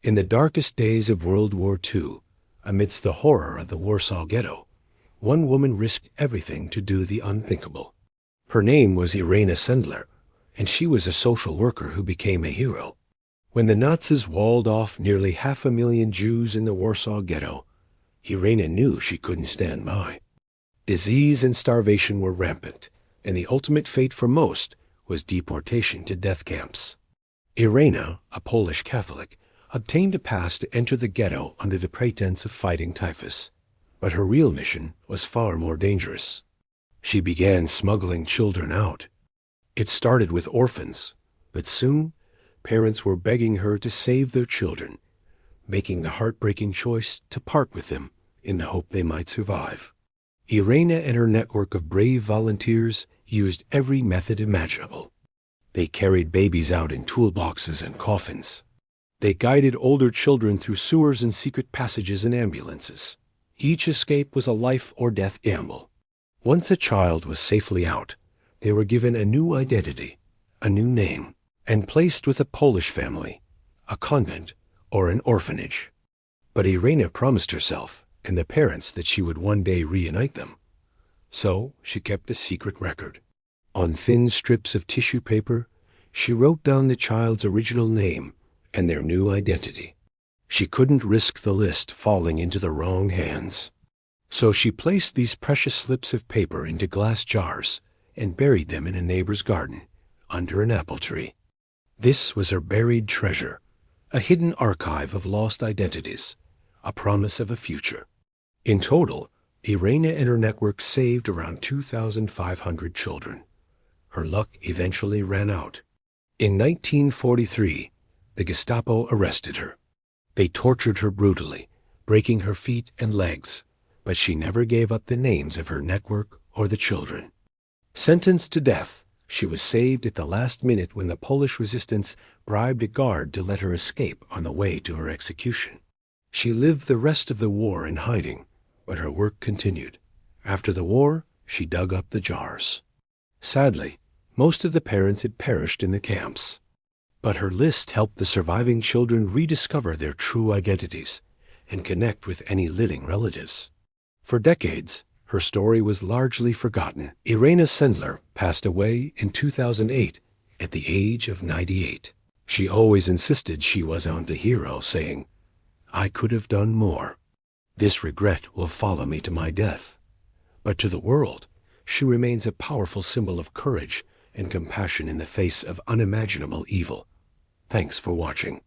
In the darkest days of World War II, amidst the horror of the Warsaw Ghetto, one woman risked everything to do the unthinkable. Her name was Irena Sendler, and she was a social worker who became a hero. When the Nazis walled off nearly 500,000 Jews in the Warsaw Ghetto, Irena knew she couldn't stand by. Disease and starvation were rampant, and the ultimate fate for most was deportation to death camps. Irena, a Polish Catholic, obtained a pass to enter the ghetto under the pretense of fighting typhus. But her real mission was far more dangerous. She began smuggling children out. It started with orphans, but soon parents were begging her to save their children, making the heartbreaking choice to part with them in the hope they might survive. Irena and her network of brave volunteers used every method imaginable. They carried babies out in toolboxes and coffins. They guided older children through sewers and secret passages in ambulances. Each escape was a life-or-death gamble. Once a child was safely out, they were given a new identity, a new name, and placed with a Polish family, a convent, or an orphanage. But Irena promised herself and the parents that she would one day reunite them. So she kept a secret record. On thin strips of tissue paper, she wrote down the child's original name and their new identity. She couldn't risk the list falling into the wrong hands. So she placed these precious slips of paper into glass jars and buried them in a neighbor's garden, under an apple tree. This was her buried treasure, a hidden archive of lost identities, a promise of a future. In total, Irena and her network saved around 2,500 children. Her luck eventually ran out. In 1943, the Gestapo arrested her. They tortured her brutally, breaking her feet and legs, but she never gave up the names of her network or the children. Sentenced to death, she was saved at the last minute when the Polish resistance bribed a guard to let her escape on the way to her execution. She lived the rest of the war in hiding, but her work continued. After the war, she dug up the jars. Sadly, most of the parents had perished in the camps. But her list helped the surviving children rediscover their true identities and connect with any living relatives. For decades, her story was largely forgotten. Irena Sendler passed away in 2008 at the age of 98. She always insisted she wasn't the hero, saying, "I could have done more. This regret will follow me to my death." But to the world, she remains a powerful symbol of courage and compassion in the face of unimaginable evil. Thanks for watching.